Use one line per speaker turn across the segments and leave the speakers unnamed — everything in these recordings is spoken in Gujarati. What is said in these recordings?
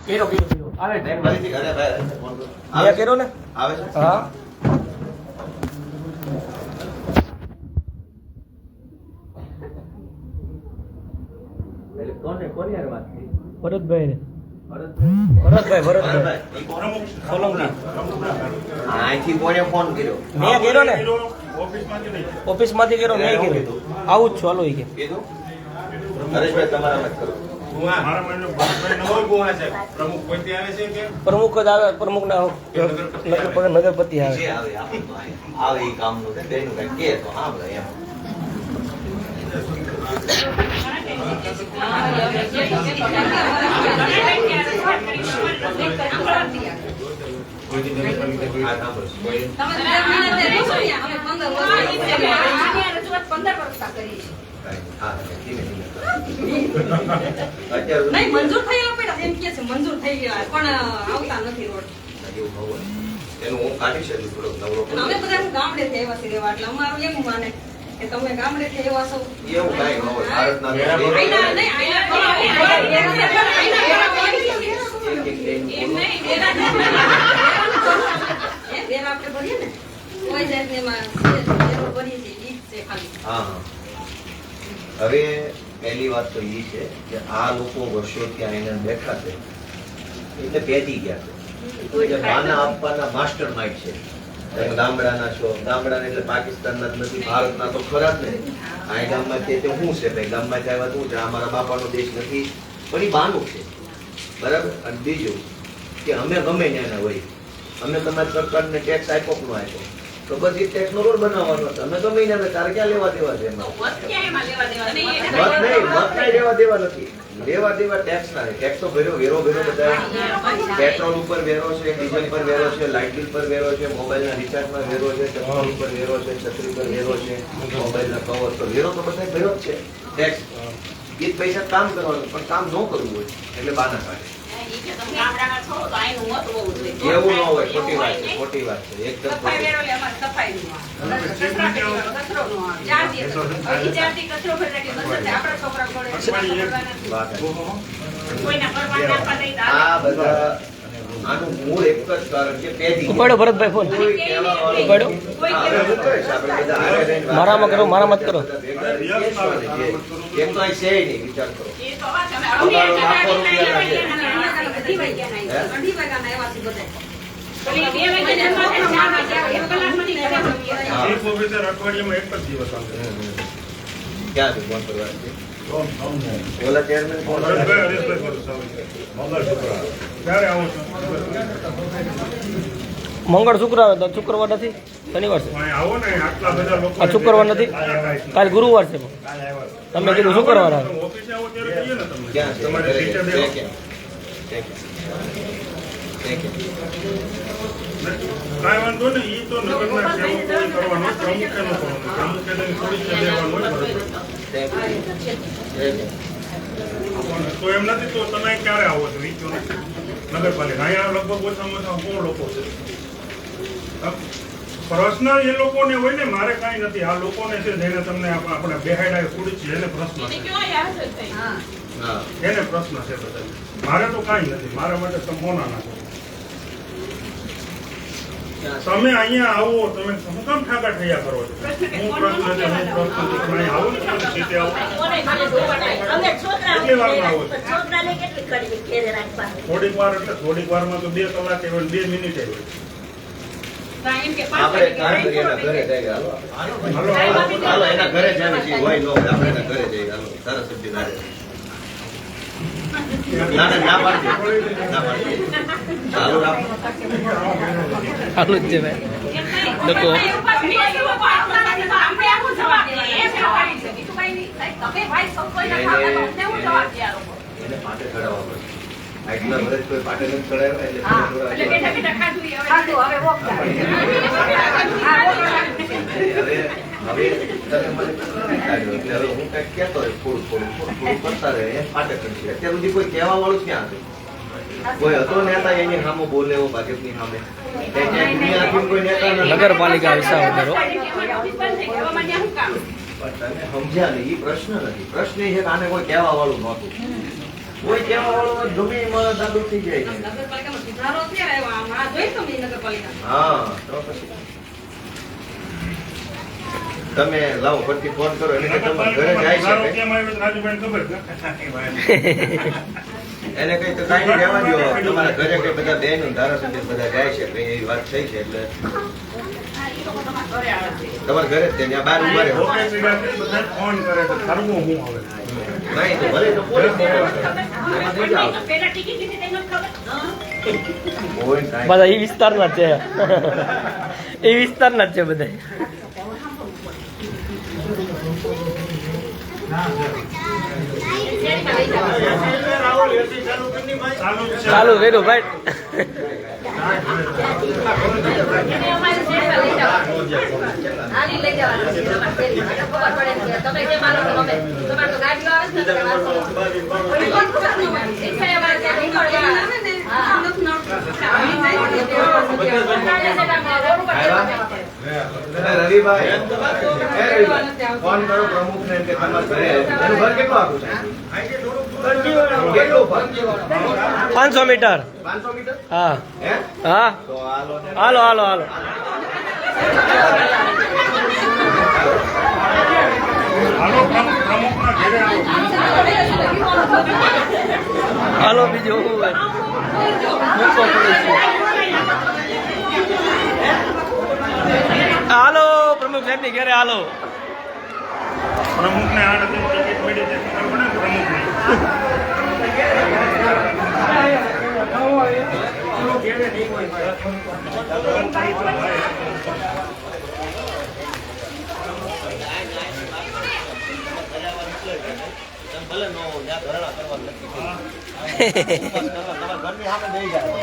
કેરો આવે
નહીં ફરીથી ઘરે ભાઈ ફોન કરો.
મેં કર્યો ને
આવે છે
હા
એટલે કોની યાર વાત થઈ
ભરતભાઈ ને
ભરતભાઈ
ભરતભાઈ
ઈ કોનો
સોલંકી
અહીંથી કોને ફોન કર્યો
મેં કર્યો ને
ઓફિસમાંથી નહીં.
ઓફિસ માંથી કર્યો મેં કર્યો આવું જ છું હાલો ઈ કે
કીધું હરેશભાઈ તમારા મત કરો
મારા મનમાં ભરતભાઈ નવો ગોવા છે. પ્રમુખ કોઈ આવે છે કે
પ્રમુખ જ આવે પ્રમુખ ના નગરપતિ આવે
જે આવે આપણું તો અહીંયા આવે ઈ કામનું ને તેનું કંઈક કહે તો સાંભળે એમ આ સાંભળો કોઈ હા ધીમે ધીમે અત્યારે
મંજૂર થઈ ગયો પેલા એમ કે છે મંજૂર થઈ ગયા પણ આવતા નથી રોડ
એવું ન હોય એનું હું કાઢી શકું થોડો નવરો
પણ અમે બધા ગામડે થી આવ્યા છીએ રહેવા એટલે અમારું એમ માને કે તમે ગામડે થી આવ્યા છો
એવું કાંઈ ન હોય ભારતના
આઈના નહીં બેન આપણે ભરીએ ને કોઈ જાતની એમાં જરૂર ભરીએ છીએ ઈ જ છે ખાલી
હા હવે પહેલી વાત તો એ છે કે આ લોકો વર્ષોથી અહીંયા બેઠા છે એટલે પેદી ગયા છે જે બાના આપવાના માસ્ટર માઇન્ડ છે તમે ગામડાના છો ગામડાના એટલે પાકિસ્તાનના જ નથી ભારતના તો ખરા જ ને આ ગામમાં છે તે શું છે ભાઈ ગામમાં આવ્યા શું છે આ મારા બાપાનો દેશ નથી પણ એ બાનું છે બરાબર અને બીજું કે અમે ગમે ત્યાંના હોય અમે તમારી સરકારને ટેક્સ આપ્યો પણ આપ્યો તો પછી ટેક્સનો રોડ બનાવવાનો હતો અમે ગમે ત્યાંના તારે ક્યાં લેવા દેવા છે એમાં મત નહીં લેવા દેવા નથી લેવા દેવા ટેક્સ ના ટેક્સ તો વેરો બધા પેટ્રોલ ઉપર વેરો છે ડીઝલ પર વેરો છે લાઇટ બિલ પર વેરો છે મોબાઈલ ના રિચાર્જ માં વેરો છે ચપ્પલ ઉપર વેરો છે છત્રી પર વેરો છે મોબાઈલ ના કવર પર વેરો તો બધા ભર્યો જ છે ટેક્સ એ પૈસા કામ કરવાનું પણ કામ ન કરવું હોય એટલે બાના કાઢે એવું ન હોય ખોટી વાત છે એકદમ આ બધા આનું મૂળ એક જ કારણ છે પેદી
ઉપાડો ભરતભાઈ ફોન
કોઈ કહેવાવાળું
ઉપાડો
હા, હવે હું કહીશ, આપણે બધા હારે રહીને વાત
મારામાં કરો, મારામાં જ કરો.
એમ તો અહીં છે નહીં વિચાર કરો
અઢી વાગ્યાના આવ્યા છે બધા
ચીફ ઓફિસર અઠવાડિયામાં એક જ દિવસ આવશે.
ક્યાં છે ફોન કરવા ઓલા ચેરમેન ફોન
હરેશભાઈ, હરેશભાઈ બોલો, sorry. ક્યારે આવો છો?
મંગળ શુક્રવાર તો શુક્રવાર નથી શનિવાર છે
અહીં આવો ને, આટલા બધા લોકો
આ શુક્રવાર નથી કાલ ગુરુવાર છે તમે કીધું શુક્રવાર આવે
ઓફિસે આવો ત્યારે કહીએ ને તમને.
ક્યાં છે
તમારે સીટે
છે
બેસો.
ક્યાં? છે ક્યાં?
કાંઈ વાંધો નહીં, ઈ તો નગરના સેવકોએ કરવાનો, પ્રમુખે ન કરવાનો. પ્રમુખે તો થોડીક જ દેવાનું હોય, બરોબર. તો એમ નથી તો તમે ક્યારે આવો છો ઈ કહો ને. નગરપાલિકા અહીંયા લગભગ ઓછામાં ઓછા 100 લોકો છે. પ્રશ્ન એ લોકોને હોય ને, મારે કાંઈ નથી. આ લોકોને છે જેને તમને આપણે બેહાડ્યા ખુડી છે એને પ્રશ્ન છે,
હા
એને પ્રશ્ન છે બધા. મારે તો કાંઈ નથી, મારા માટે સંપૂર્ણ નાખો. તમે અહીંયા આવો, તમે શું કામ ઠાકા ઠૈયા કરો છો? હું પ્રશ્ન છે, હું પ્રશ્ન છે. તમે અહીંયા આવો ને, તમે સીટે આવો. કેટલી વારમાં આવો છો? થોડીક વાર એટલે થોડીક વારમાં તો 2 કલાક હોય, 2 મિનિટ હોય.
આપણે કામ કરીએ એના ઘરે જઈએ હાલો હાલો એના ઘરે જઈએ છીએ હોય ન હોય આપણે એના ઘરે જઈએ હાલો સરસ સબ્જી ના પાડજો ચાલુ રાખો
ચાલુ જ છે ભાઈ લોકો
એને પાટે ચડાવવા પડે આટલા વર્ષ કોઈ પાટે નથી ચડાવ્યા એટલે હવે તમે મને કાઢ્યો એટલે હવે હું કઈક કહેતો હોય થોડું કરતા રહે એમ પાટે કરી અત્યાર સુધી કોઈ કહેવા વાળું ક્યાં હતું કોઈ હતો નેતા એની સામે બોલે એવો ભાજપની સામે દુનિયાથી કોઈ નેતા નથી.
નગરપાલિકા વિસાવદર હો.
પણ તમે સમજ્યા નહીં એ પ્રશ્ન નથી પ્રશ્ન એ છે કે આને કોઈ કહેવા વાળું નહોતું કોઈ કહેવા વાળો ગમે એમાં દાદુ થઈ જાય છે.
નગરપાલિકામાં સુધારો અત્યારે આવ્યો. આમ આ જોઈ તમે નગરપાલિકા.
હા તો પછી તમે લાવો ફરતી ફોન કરો એટલે કે તમારા ઘરે જાય છે
સુધારો કેમ આવ્યો તો રાજુભાઈને ખબર છે.
એને કઈ તો કાંઈ રહેવા દો તમારા ઘરે કઈ બધા બેન ધારાસભ્ય બધા જાય છે કઈ એવી વાત થઈ છે એટલે તમારા ઘરે જ છે ત્યાં બહાર ઉભા રહે
બધા ફોન કરે છે કરવું હું હવે
નહીં તો ભલે તો પોલીસ
બધા એ વિસ્તારના જ છે એ વિસ્તારના જ છે બધા ચાલુ કર્યું ભાઈ
હાલી લઈ જવાનું છે. તમારે ખબર પડે કે તમે કેમ માનો છો અમે. તમારે તો ગાડીઓ આવે છે ને તમે વાંચો. કોઈ કોણ ખબર નહીં હોય. એક સાઈડ અમારે ત્યાં નીકળવા આવે ને. હા.
રવિભાઈ ફોન કરો પ્રમુખ ને કે તમારા ઘરે એનું ઘર કેટલું આખું છે કેટલું
500 મીટર
500 મીટર
હા
હે
હા
તો હાલો ને
હાલો હાલો હાલો
હાલો પ્રમુખના ઘરે આવો.
હાલો બીજું શું હોય? મૂકો પડે છે. હાલો પ્રમુખ સાહેબ ની ઘરે હાલો
પ્રમુખને આ નથી ટિકિટ મળી છે ખબર પડે ને પ્રમુખની.
ભલે નો ત્યાં ધરણા કરવા નથી તમારા ઘરની સામે બેસી જાય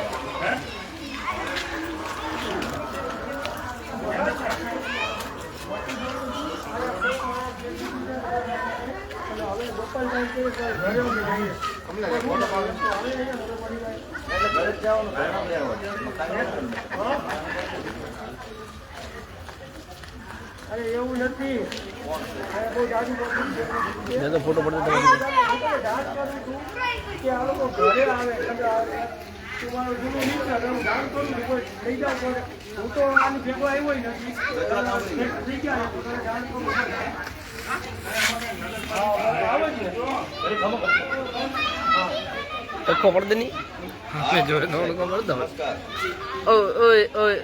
ફોટો પડતો તખો પડતો નહીં જોડે પડતો
નમસ્કાર
ઓય ઓય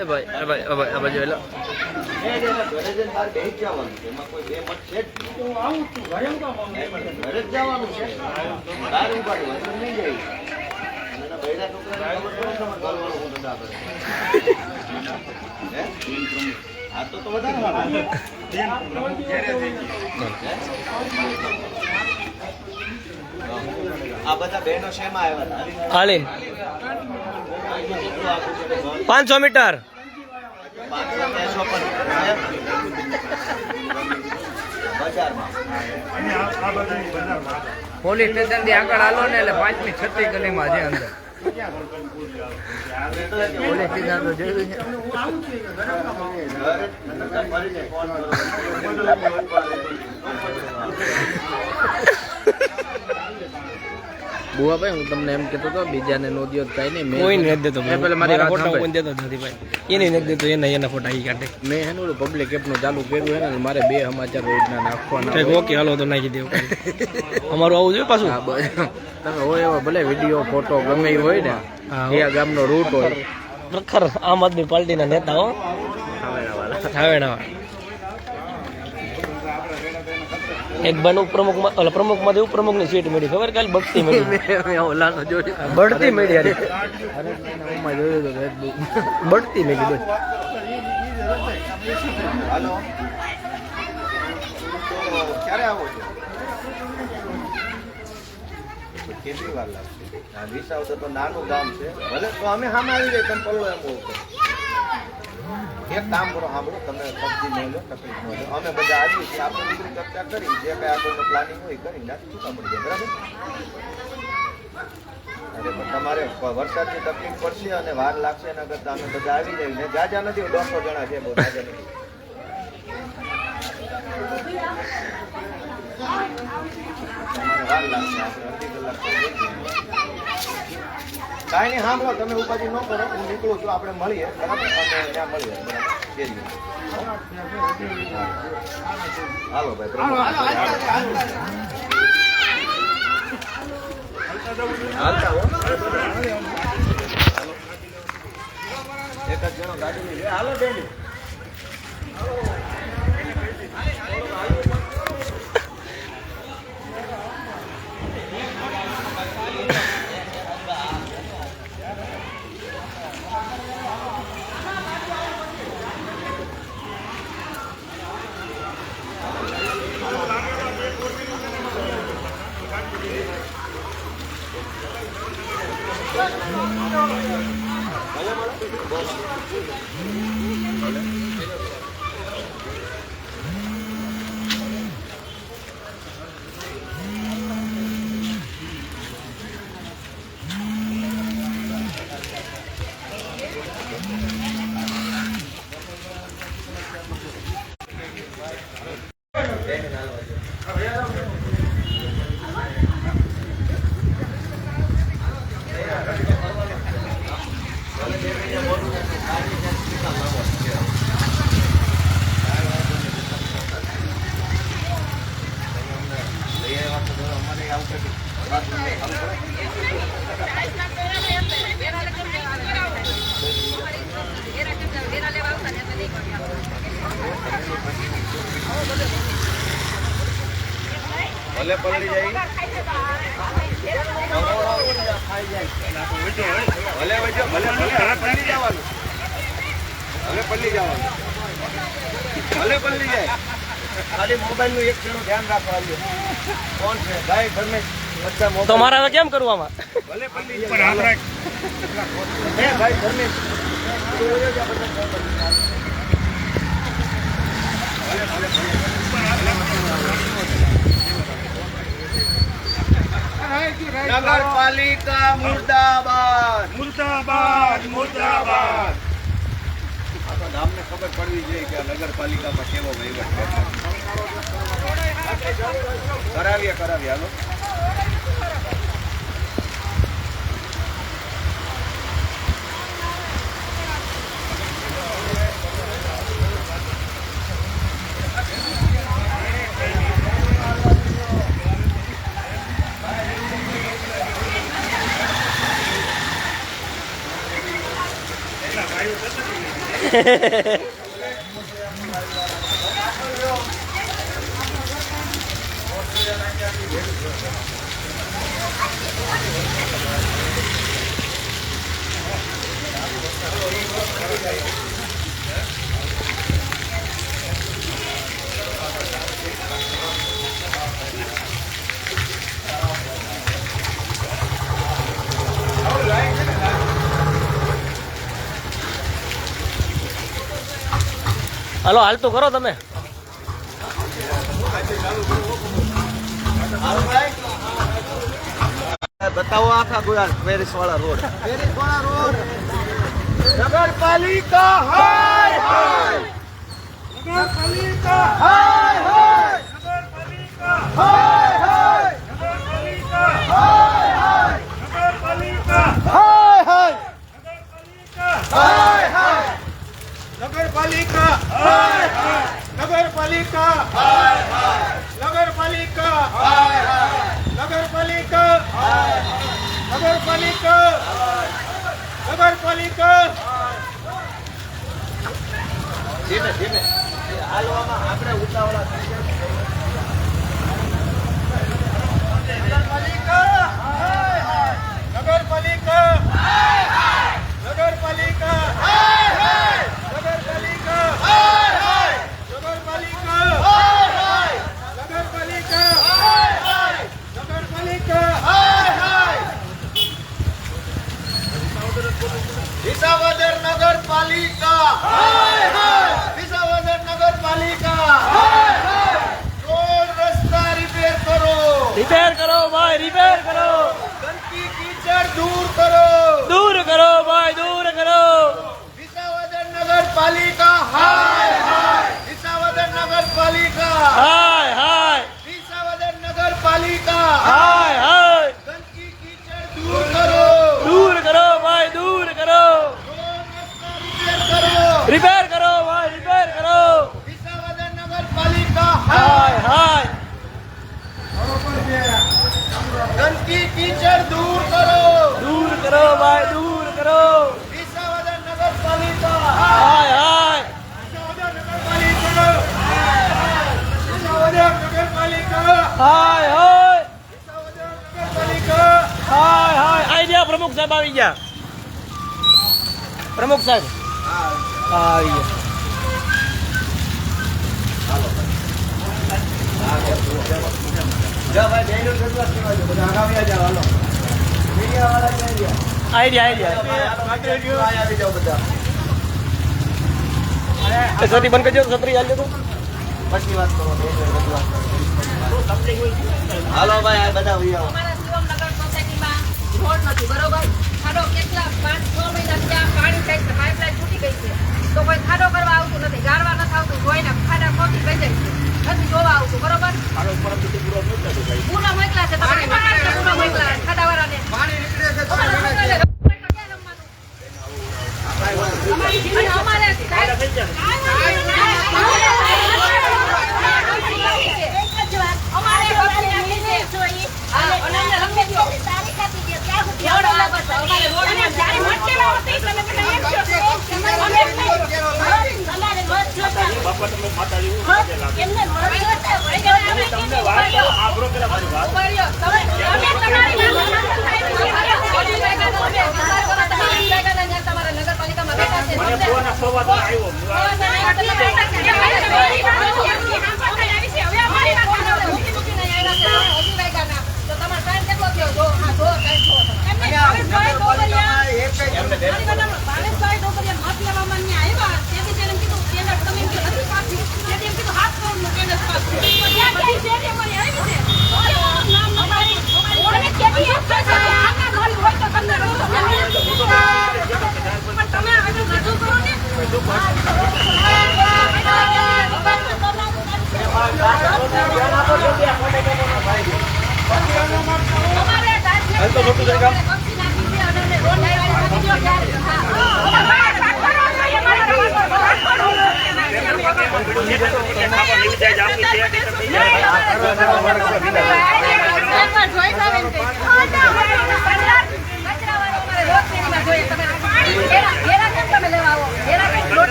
એ ભાઈ એ ભાઈ એ ભાઈ આ બાજુ એલો
ઘરે જઈને બહાર બેસી જવાનું છે એમાં કોઈ બે મત છે જ નહીં. ઘરે જ જવાનું છે બહાર ઉપાડી વસ્તુ નહીં જાય અને એના બૈરા છોકરાને ખબર પડે ને તમારે ઘરવાળો હું ધંધા કરે હે? આ તો વધારે સારું. આ બધા બહેનો શેમાં આવ્યા હતા?
હાલે
કેટલું આખું છે ઘર?
500 મીટર
500 પણ બજારમાં
અને આ બધાની બજારમાં
પોલીસ સ્ટેશન થી આગળ હાલો ને એટલે 5મી 36 ગલીમાં છે અંદર પોલીસ સ્ટેશન તો જોયું છે. બુઆભાઈ હું તમને એમ કહેતો હતો બીજાને નો દ્યો તો કાંઈ નહીં
કોઈ નથી દેતો
મેં પેલા મારી વાત
ફોટા
સાંભળ.
કોઈ દેતો નથી ભાઈ એને નથી દેતો એના ફોટા ઈ કાઢે
મેં એનું પબ્લિક એપનું ચાલુ કર્યું છે ને મારે 2 સમાચાર રોજના નાખવાના
ઠીક, ઓકે હાલો તો નાખી દેવું અમારું આવું જોઈએ પાછું
હા, બસ. તમે હોય એવા ભલે વિડીયો ફોટો ગમે એ હોય ને
હા,
એ ગામનો રૂટ હોય
પ્રખર આમ આદમી પાર્ટીના નેતા હો થાવેણા એક બન ઉપપ્રમુખ પ્રમુખ માંથી ઉપપ્રમુખ ની સીટ મળી ખબર કાલે બઢતી મળી
મેં ઓલાનો જોયું
બઢતી મળી યાર
અરે ઓમાં જોયું તો ફેસબુક
બઢતી મળી બસ
હાલો તો ક્યારે આવો છો? કેટલી વાર લાગશે? આ વિસાવદર તો નાનું ગામ છે ભલે તો અમે સામે આવી જાય તમે પલો એમ કહો એક કામ કરો સાંભળો તમે સબ્જી લઈ લો તકલીફ ન લો અમે બધા આવીએ છીએ આપણે દીકરી ચર્ચા કરી જે કઈ આગળનો પ્લાનિંગ હોય કરી નાખી છૂટા પડી જાય બરાબર અરે પણ તમારે વરસાદની તકલીફ પડશે અને વાર લાગશે એના કરતા અમે બધા આવી જઈએ ને જાજા નથી 100 જણા છે બહુ જાજા નથી વાર લાગશે, આપણે અડધી કલાક તો થઈ ગઈ. કાંઈ નહીં, સાંભળો, તમે ઉપાધિ ન કરો, હું નીકળું છું, આપણે મળીએ, બરાબર? આપણે ત્યાં મળીએ, બરાબર? કેરીઓ. હાલો ભાઈ, પ્રભુ. હાલતા હો. એક જ જણો ગાડી લઈ હાલો બેન. ભલે પલળી જાય, ભલે વચ્ચે ભલે પલળી જવાનું, ભલે પલળી જવાનું, ભલે પલળી જાય. ખાલી મોબાઈલ નું એક જણું ધ્યાન રાખવાનું. કોણ છે ભાઈ? ધર્મેશ બચ્ચા મોબાઈલ.
તો મારે હવે કેમ કરવું આમાં?
ભલે પલળી જાય ભાઈ ધર્મેશ. નગરપાલિકા મુર્દાબાદ,
મુર્દાબાદ મુર્દાબાદ.
આ તો ગામને ખબર પડવી જોઈએ કે આ નગરપાલિકામાં કેવો વહીવટ છે. કરાવીએ હાલો.
હાલો હાલતું કરો તમે.
બતાવો આખા ગુજરાત પેરિસ વાળા રોડ. નગરપાલિકા હાય હાય,
નગરપાલિકા
હાય હાય,
નગરપાલિકા
હાય હાય,
નગરપાલિકા
હાય હાય,
નગરપાલિકા
હાય હાય,
નગરપાલિકા
હાય હાય, નગરપાલિકા હાય હાય,
નગરપાલિકા
નગરપાલિકા હાય હાય,
નગરપાલિકા
હાય હાય,
નગરપાલિકા નગરપાલિકા.
ધીમે ધીમે હાલવામાં આપણે ઉતાવળા થઈ નગરપાલિકા હાય હાય,
નગરપાલિકા
હાય હાય,
નગરપાલિકા
હાય હાય,
નગરપાલિકા
હાય હાય,
નગરપાલિકા
હાય હાય,
નગરપાલિકા
હાય હાય,
નગરપાલિકા
હાય હાય. વિસાવદર નગરપાલિકા હાય હાય, વિસાવદર નગરપાલિકા હાય હાય. રોડ રસ્તા રિપેર કરો,
રિપેર કરો ભાઈ, રિપેર કરો.
ગંદકી કીચડ દૂર કરો,
દૂર કરો ભાઈ, દૂર કરો.
વિસાવદર નગરપાલિકા હાય હાય, વિસાવદર નગરપાલિકા
હાય હાય,
વિસાવદર
રિપેર કરો ભાઈ, રિપેર કરો.
વિસાવદર નગરપાલિકા
હાય હાય.
ગંદકી કીચડ દૂર કરો.
દૂર કરો ભાઈ, દૂર કરો.
વિસાવદર નગરપાલિકા
હાય હાય.
વિસાવદર નગરપાલિકા વિસાવદર નગરપાલિકા
હાય હાય.
વિસાવદર નગરપાલિકા
હાય હાય. આવી ગયા પ્રમુખ સાહેબ, આવી ગયા પ્રમુખ સાહેબ. આવી ગયા.
જા ભાઈ બેનો રજૂઆત કરવા દો. બધા આગામી આ જાવ હાલો. મીડિયાવાળા ક્યાં ગયા?
આવી ગયા, આવી ગયા.
આવી જાઓ બધા.
એ છત્રી બંધ કરજો, છત્રી હાલ દેતો.
પછી વાત કરો. બેનો રજૂઆત કરો. હાલો ભાઈ આ બધા ઉઈ આવો.
અમારા શિવમનગર સોસાયટીમાં રોડ નથી, બરોબર? ખાડો કેટલા 5-6 મહિના ત્યાં પાણી થાય છે, પાઇપલાઇન તૂટી ગઈ છે, તો કોઈ ખાડો કરવા આવતું નથી, ગાળવા નથી આવતું, જોઈને ખાડા ખોટી થઈ જાય છે, નથી જોવા આવતું, બરોબર? પૂના મોકલા છે તમારે, પૂના મોકલા ખાડાવાળાને.
પાણી નીકળે છે
અમારે મોકલે છે. ક્યાં રમવાનું? અમારી જીવન અમારે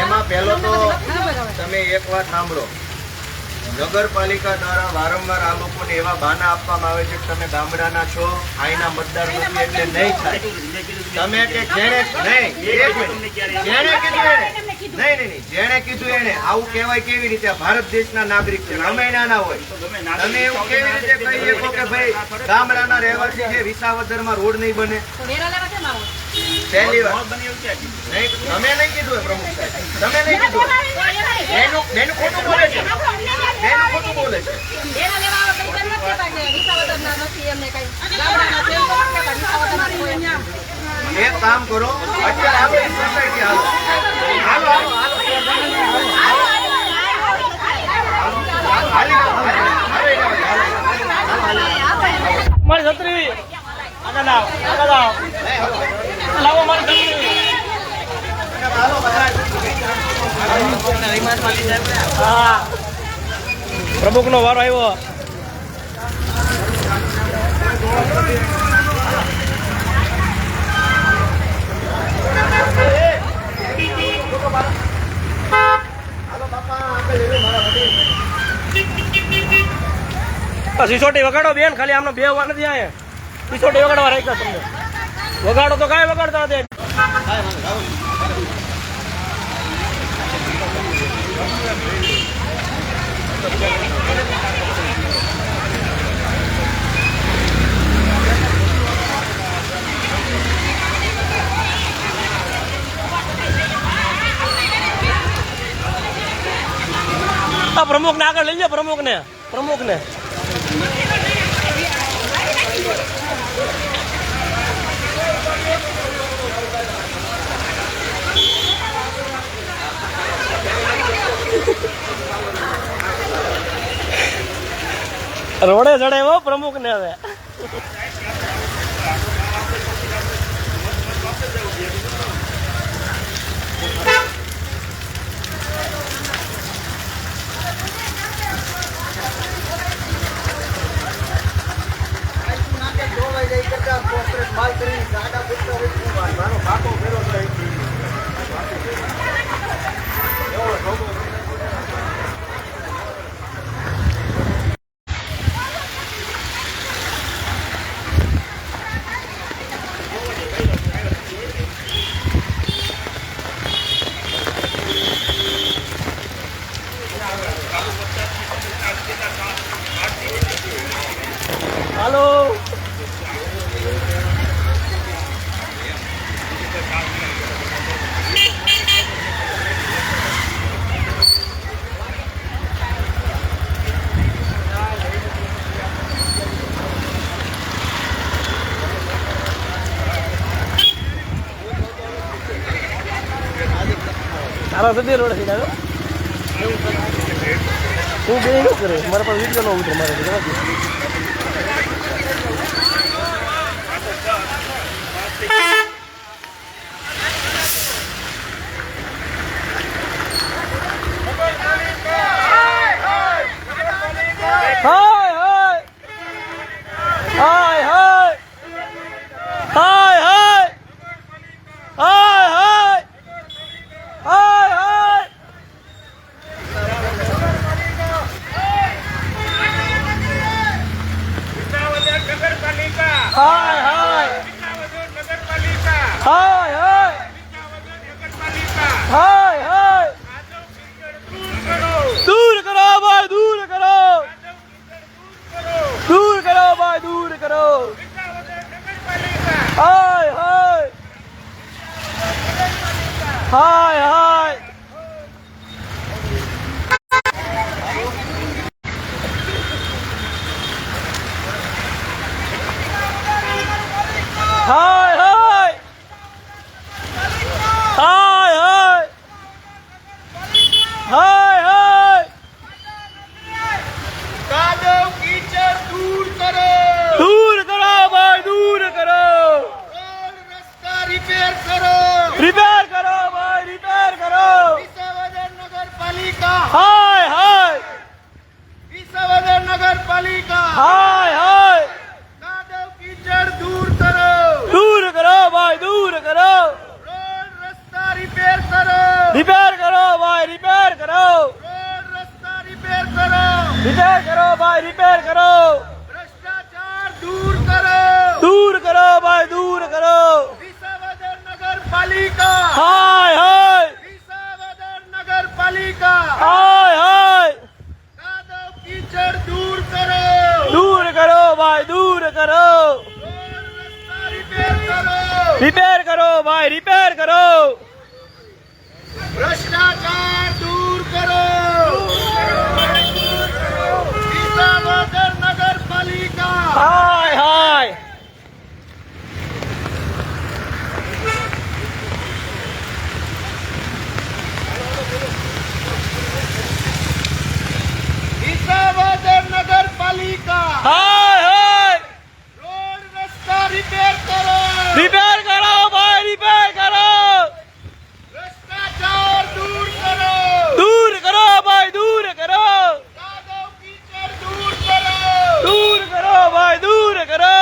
એમાં પહેલો તો તમે એક વાત સાંભળો. નગરપાલિકા દ્વારા વારંવાર આ લોકોને એવા બહાના આપવામાં આવે છે કે તમે ગામડાના છો, અહીંના મતદાર નથી એટલે નહીં થાય. તમે કે જેણે કીધું એને આવું કહેવાય કેવી રીતે? ભારત દેશના નાગરિક છે, અમે નાના હોય, તમે એવું કેવી રીતે કહી શકો કે ભાઈ ગામડાના રહેવાસી છે, વિસાવદરમાં રોડ નહીં બને? પહેલી વાર નહીં, તમે નહીં કીધું પ્રમુખ સાહેબ, તમે નહીં કીધું. બેન ખોટું બોલે છે, બેન ખોટું બોલે છે. એક કામ કરો, અત્યારે આપણી સોસાયટી હાલો હાલો હાલો
મારી છત્રી આગળ લાવો, આગળ લાવો, લાવો મારી છત્રી. હા, પ્રમુખ નો વારો આવ્યો. સિસોટી વગાડો બેન, ખાલી આમનો બે વાર નથી આયા. સિસોટી વગાડવા રાખ્યા તમને. વગાડો તો કાંઈ વગાડતા હતા. આ પ્રમુખને આગળ લઈ જાય, પ્રમુખને રોડે ચડાવ્યો પ્રમુખને હવે. હાલો તારા સુધી રોડ થઈ જાય તું બે શું કરે મારા પાસે વિડીયો નો ઉતરે મારે જવા દે. દૂર કરો ભાઈ, દૂર કરો, દૂર કરો ભાઈ, દૂર કરો. હાય હાય હાય હાય હાય હાય હાય હાય હાય
કાદવ કીચડ દૂર કરો.
દૂર કરો ભાઈ, દૂર કરો.
રોડ રસ્તા રિપેર કરો.
રિપેર કરો ભાઈ, રિપેર કરો.
વિસાવદર નગરપાલિકા.
હાય હાય
વિસાવદર નગરપાલિકા.
હાય હાય
કાદવ કીચડ દૂર કરો.
દૂર કરો ભાઈ, દૂર કરો.
રોડ રસ્તા રિપેર કરો.
રિપેર કરો ભાઈ, રિપેર કરો.
રોડ રસ્તા રિપેર કરો.
રિપેર કરો ભાઈ, રિપેર કરો.
ભ્રષ્ટાચાર દૂર કરો.
દૂર કરો ભાઈ, દૂર કરો.
વિસાવદર નગરપાલિકા.
હાય હાય
વિસાવદર નગરપાલિકા.
હાય હાય
કાદવ કીચડ દૂર કરો.
દૂર કરો ભાઈ, દૂર કરો.
રોડ રસ્તા રિપેર કરો.
રિપેર કરો ભાઈ, રિપેર કરો.
ભ્રષ્ટાચાર દૂર કરો. વિસાવદર નગરપાલિકા.
હાય હાય
વિસાવદર નગરપાલિકા.
હાય હાય
રોડ રસ્તા રિપેર કરો.
રિપેર કરો ભાઈ, રિપેર કરો.
ભ્રષ્ટાચાર દૂર કરો.
દૂર કરો ભાઈ, દૂર કરો.
કાદવ કીચડ દૂર કરો.
દૂર કરો ભાઈ, દૂર કરો.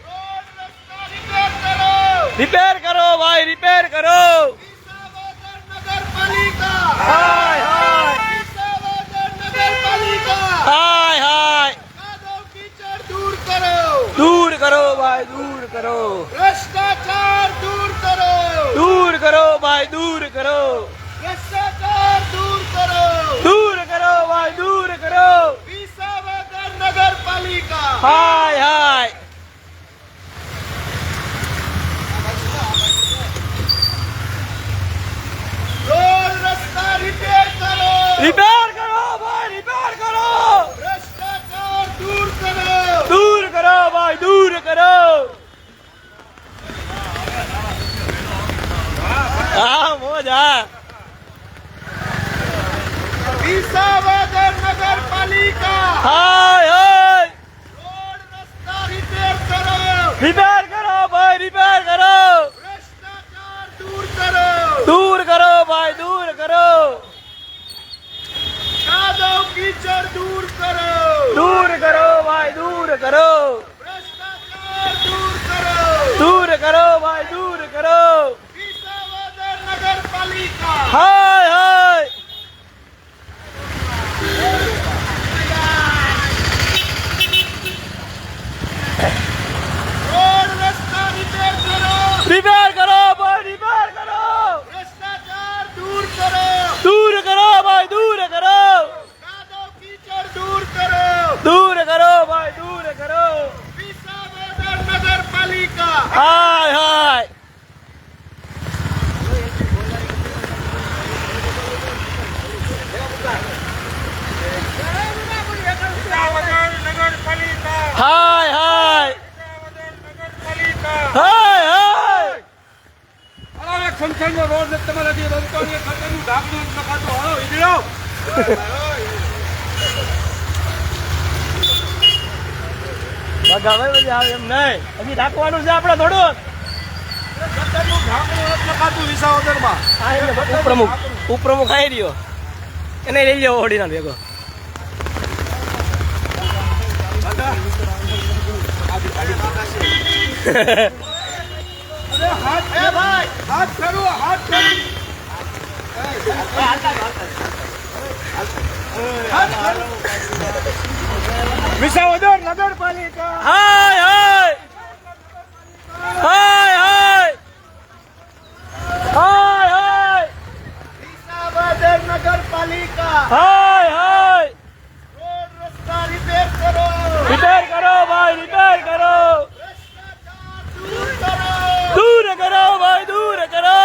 રોડ રસ્તા રિપેર કરો.
રિપેર કરો ભાઈ, રિપેર કરો.
વિસાવદર નગરપાલિકા.
હાય હાય
વિસાવદર નગરપાલિકા.
હાય હાય
કાદવ કીચડ દૂર કરો.
દૂર કરો ભાઈ, દૂર કરો.
ભ્રષ્ટાચાર દૂર કરો.
દૂર કરો ભાઈ, દૂર કરો.
ભ્રષ્ટાચાર દૂર કરો.
દૂર કરો ભાઈ, દૂર કરો.
વિસાવદર નગરપાલિકા.
હાય હાય
રોડ રસ્તા રિપેર કરો.
રિપેર કરો ભાઈ, રિપેર કરો
भ्रष्टाचार दूर करो
દૂર કરો ભાઈ દૂર કરો
विसावदर नगर पालिका
હાય હાય
रोड रास्ता रिपेयर करो
રિપેર કરો ભાઈ રિપેર કરો
भ्रष्टाचार दूर करो
દૂર કરો ભાઈ દૂર કરો
कादो कीचड़ दूर करो
દૂર કરો ભાઈ દૂર કરો
विसावदर नगर पालिका
હાય હાય
નગરપાલિકા
હાય હાય
નગરપાલિકા
હાય હાય
અરે ખમખમનો રોડ ને તમારા જે રસ્તો ને ખતરનું ઢાંકણું જ નખાતો હાલો ઈડો
ભગાવે બધી આવે એમ નહીં હજી રાખવાનું છે આપણે થોડું
ખતરનું ઢાંકણું જ નખાતું વિસાવદરમાં
આ એટલે ઉપપ્રમુખ આવી રહ્યો એને લઈ જાવ હોડીના ભેગો
ए भाई
હાથ ફેરવો હાથ ફેરવો વિસાવદર નગરપાલિકા
હાય હાય હાય હાય હાય હાય
विसावदर नगर पालिका
હાય હાય
रोड रास्ता रिपेयर करो
રિપેર કરો ભાઈ રિપેર કરો
भ्रष्टाचार दूर करो
દૂર કરો ભાઈ દૂર કરો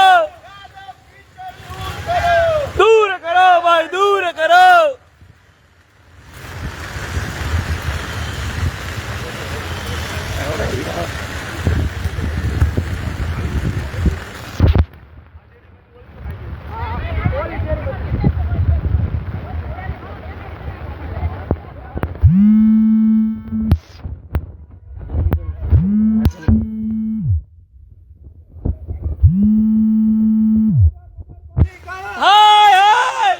दूर करो
દૂર કરો ભાઈ દૂર કરો હાય હાય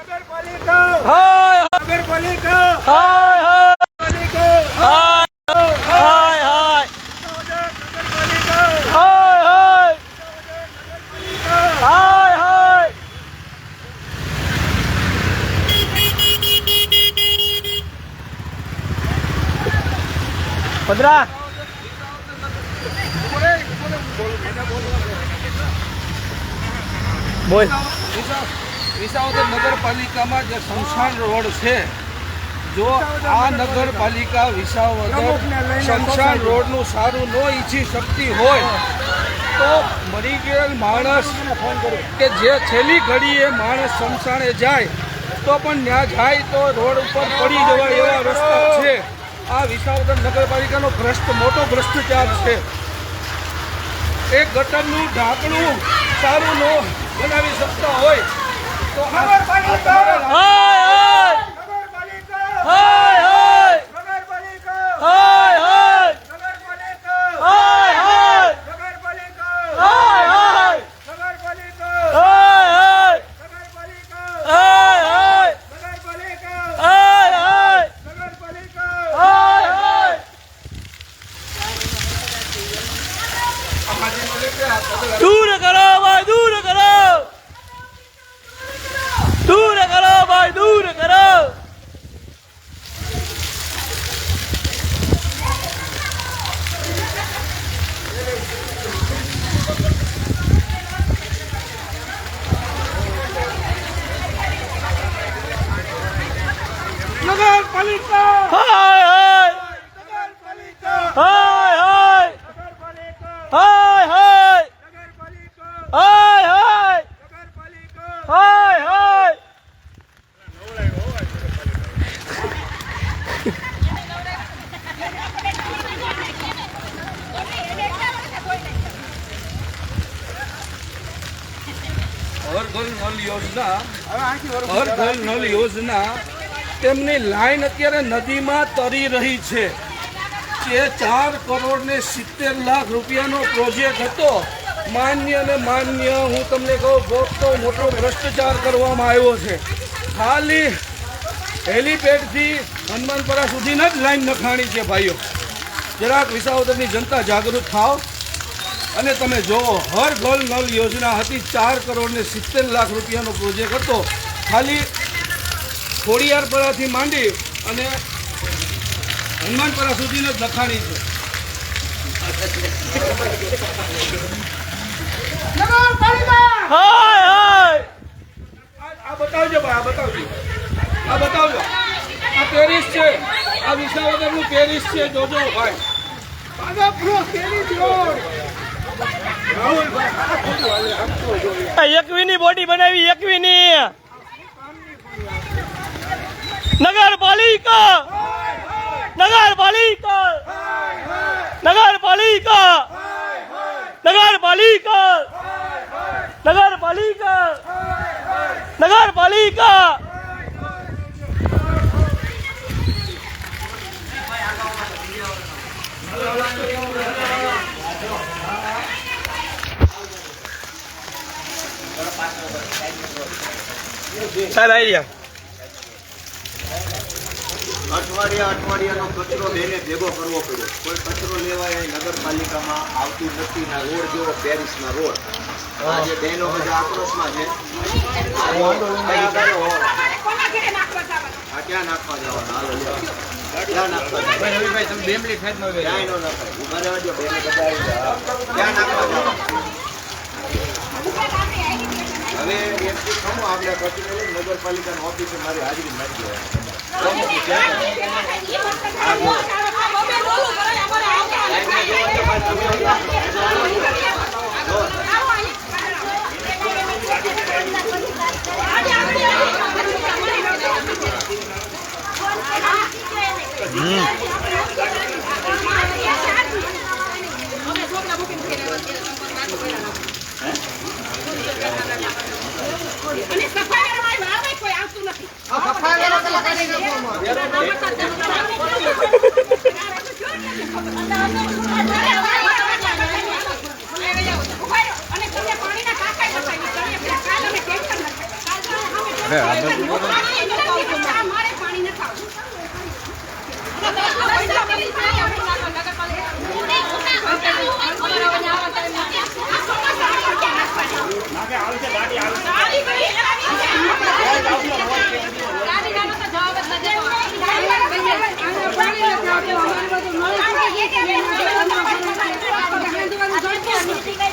નગરપાલિકા
હાય
નગરપાલિકા
હાય હાય
પાલિકા
હાય હાય હાય
નગરપાલિકા
હાય હાય હાય હાય પદરા બોલ
વિસાવદર નગરપાલિકામાં જે સ્મશાન રોડ છે જો આ નગરપાલિકા વિસાવદર સ્મશાન રોડનું સારું ન ઈચ્છી શકતી હોય તો મરી ગયેલ માણસ કે જે છેલ્લી ઘડીએ માણસ સ્મશાને જાય તો પણ ત્યાં જાય તો રોડ ઉપર પડી જવાય એવા રસ્તા છે આ વિસાવદર નગરપાલિકાનો મોટો ભ્રષ્ટાચાર છે એક ગટરનું ઢાંકણું સારું ન બનાવી શકતા હોય તો નગરપાલિકા
હાય હાય હાય હાય હાય હાય હાય હાય હાય હાય હાય દૂર કરો ભાઈ દૂર કરો દૂર કરો ભાઈ દૂર કરો
નગરપાલિકા
હાય હાય
નગરપાલિકા
હાય હાય
નગરપાલિકા
હાય હાય
નગરપાલિકા
હાય હાય
નગરપાલિકા
હાય હાય
હર ઘર નલ યોજના હર ઘર નલ યોજના તેમની લાઈન અત્યારે નદીમાં તરી રહી છે જે 4 કરોડ ને 70 લાખ રૂપિયાનો પ્રોજેક્ટ હતો માન્ય અને માન્ય હું તમને કહું બહુ મોટો ભ્રષ્ટાચાર કરવામાં આવ્યો છે ખાલી હેલીપેડથી હનુમાનપરા સુધીના જ લાઈન નખાણી છે ભાઈઓ. જરાક વિસાવદરની જનતા જાગૃત થાવ અને તમે જોવો, હર ઘર નલ યોજના હતી, 4 કરોડ ને 70 લાખ રૂપિયાનો પ્રોજેક્ટ હતો. ખાલી ખોડિયારપરાથી માંડી અને હનુમાનપરા સુધીનો જ નખાણી છે.
હાય હાય
આ બતાવજો ભાઈ, આ બતાવજો, આ બતાવજો. આ પેરિસ છે, આ વિસાવદરનું પેરિસ છે. જોજો ભાઈ,
એકવીની બોડી બનાવી, એકવીની નગરપાલિકા નગરપાલિકા નગરપાલિકા નગરપાલિકા નગરપાલિકા નગરપાલિકા સાહેબ આવી રહ્યા.
અઠવાડિયાનો કચરો બેને ભેગો કરવો પડ્યો. કોઈ કચરો લેવા એ નગરપાલિકામાં આવતું નથી. ના રોડ જેવો પેરિસના રોડ. આ જે બહેનો બધા આક્રોશમાં છે, આ ક્યાં નાખવા જવાના? હાલો લ્યો. ક્યાં નાખવા જવાના? ક્યાંય નો નખાય. ઉભા રહેવા દો. બેને બધા આવી ગયા. ક્યાં નાખવા જવાના? હવે એકથી ખમો આપણે કચરો લઈને નગરપાલિકાની ઓફિસે મારી હાજરી નાખી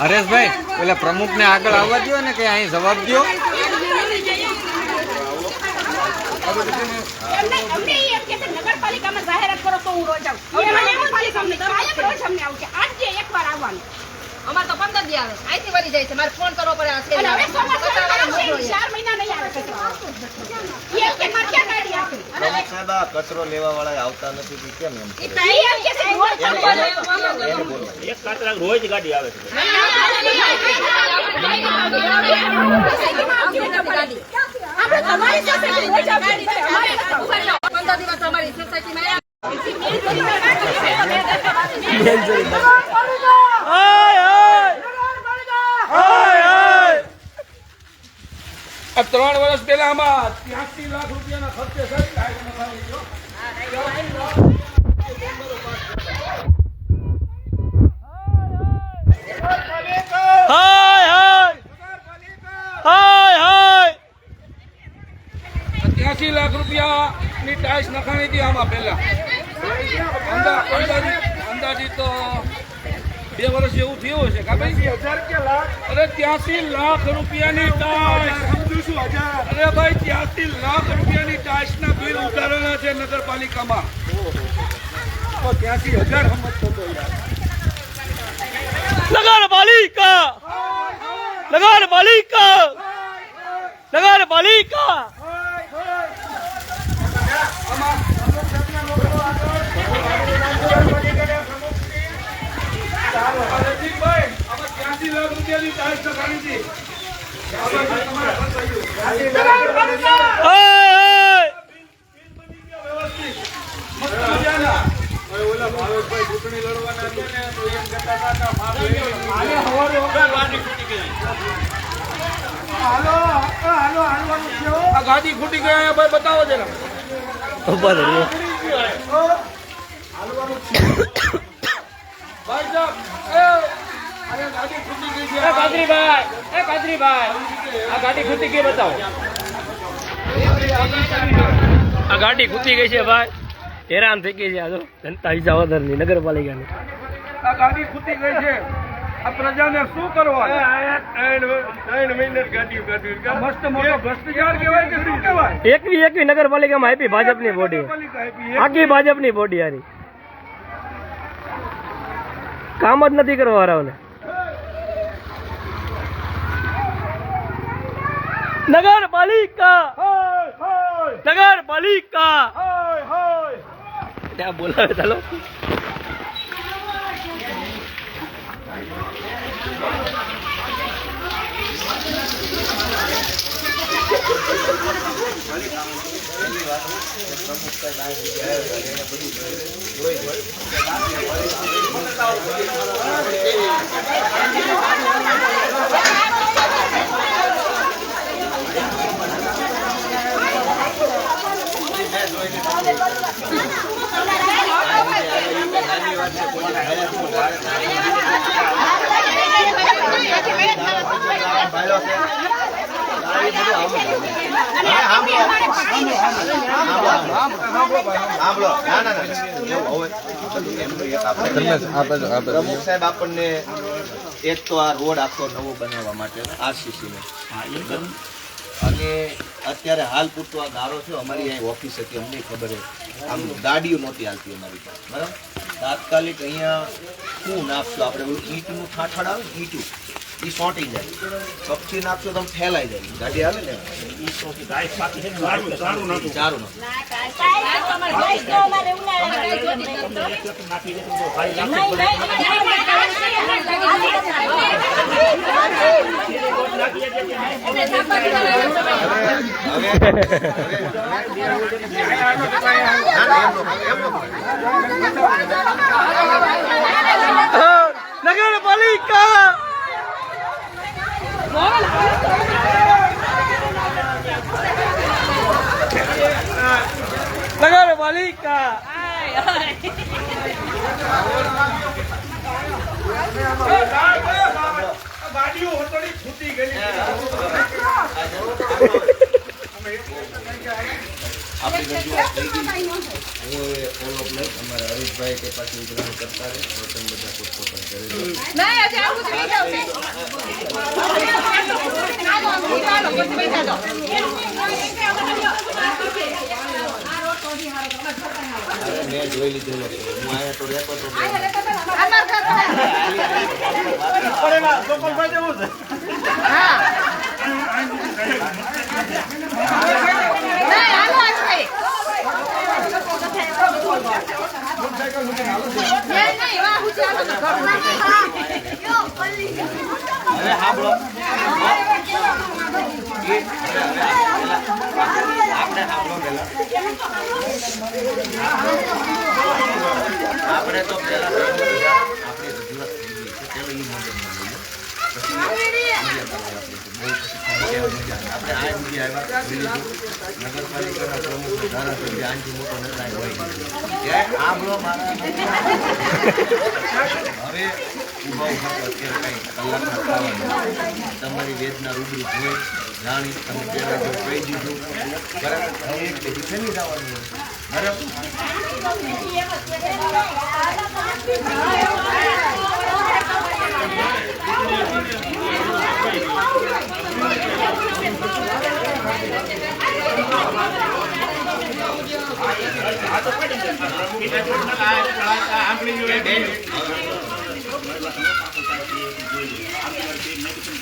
હરેશભાઈ, પેલા પ્રમુખને આગળ આવવા દો ને, કે અહીં જવાબ દો.
નગરપાલિકામાં જાહેરાત કરો તો હું રોજ આવું. આજે એકવાર આવવાનું. અમારે તો 15 દી આવે, અહીંથી વળી જાય છે. મારે ફોન કરવો પડે. 4 મહિના નહીં આવે.
પ્રમુખ સાહેબ, આ કચરો લેવા વાળા આવતા નથી, કેમ એમ?
એક કાતરા રોજ ગાડી આવે છે.
15 દિવસ અમારી સોસાયટીમાં
આ 3 વર્ષ પહેલા આમાં 83 લાખ રૂપિયાના ખર્ચે
હાય હાય હાય
83 લાખ રૂપિયાની ટાઇલ્સ નખાણી હતી આમાં પહેલા. અંદાજિત તો 2 વર્ષ જેવું થયું હશે. અરે 83 લાખ રૂપિયાની ટાઇલ્સ. અરે ભાઈ, 83 લાખ રૂપિયાની ટાઇલ્સના બિલ ઉતારેલા છે નગરપાલિકામાં. 83,000 સમજતો હતો યાર.
નગરપાલિકા નગરપાલિકા નગરપાલિકા
રજીકભાઈ, આમાં 83 લાખ રૂપિયાની ટાઇલ્સ નખાણી હતી. ગાડી ખૂટી ગયા ભાઈ, બતાવો જરા.
ઉભા રહો.
ભાઈ સાહેબ, અહીંયા ગાડી ખૂટી ગઈ છે.
કાદરીભાઈ, આ ગાડી ખૂટી ગઈ બતાવો. આ ગાડી ખૂટી ગઈ છે ભાઈ, હેરાન થઈ ગઈ છે. આ જો જનતા વિસાવદરની નગરપાલિકાની
આ ગાડી ખૂટી ગઈ છે. આ પ્રજાને શું કરવા?
3 મહિને ગાડી
મસ્ત મોટો ભ્રષ્ટાચાર કહેવાય કે શું કહેવાય?
એકવી નગરપાલિકામાં આપી ભાજપની બોડી, આખી ભાજપની બોડી હારી. કામ જ નથી કરવા વાળાઓને. નગરપાલિકા ત્યાં બોલાવે ચાલો.
પ્રમુખ સાહેબ આપણને એક તો આ રોડ આખો નવો બનાવવા માટે આરસીસી નો, અને અત્યારે હાલ પૂરતો આ ગારો છે. અમારી અહીં ઓફિસ હતી, અમને ખબર છે આમ ગાડીઓ નહોતી હાલતી અમારી પાસે, બરાબર. તાત્કાલિક અહીંયા શું નાખશો આપણે? ઓલું ઈંટનું ઠાઠડ આવે ને, ઈંટું એ સોંટી જાય, કપચી નાખશો તો ફેલાઈ જાય ગાડી આવે ને. સારું
નગરપાલિકા
ગાડીઓ હોટલી છૂટી ગઈ.
આપણી રજૂઆત થઈ ગઈ. હું એ ફોલો અપ લઈ અમારા હરીશભાઈ કે પાછી ઉઘરાણ કરતા રહે, વતન બધા પોતપોતાના ઘરે જાય.
નહીં, હજી આવું જ નહીં જશે.
મેં જોઈ લીધેલો છે, હું અહીંયા તો રહેતો હતો. હવે સાંભળો, આપણે સાંભળો પેલા, આપણે તો પેલા આપણી રજૂઆત થઈ ગઈ છે, પેલો એ મદદમાં લઈએ, આપણે આ સુધી આવ્યા નગરપાલિકાના પ્રમુખ ધારાસભ્ય આનથી મોટો નિર્ણય હોય ત્યારે આંબળો મારા હવે ઉભા ઉભા અત્યારે કઈ કલાકના ખાવાનું તમારી વેદના રૂબરૂ જોઈ જાણી તમે પહેલા જો કહી દીધું, બરાબર. હવે એક પેઢી ફેલી જવાની હોય,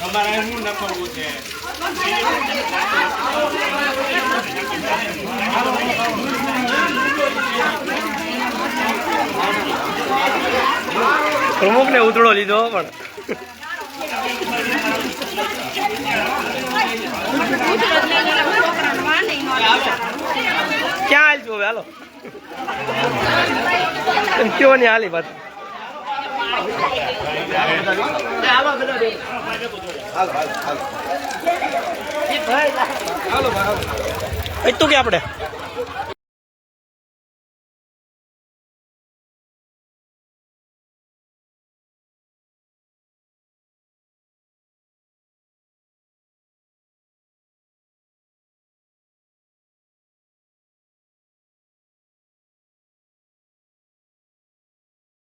અમારે શું ન કરવું છે?
પ્રમુખ ને ઉતળો લીધો પણ ક્યાં હાલ છું હવે? હાલો કયો નહીં હાલી પાછું. તું કે આપણે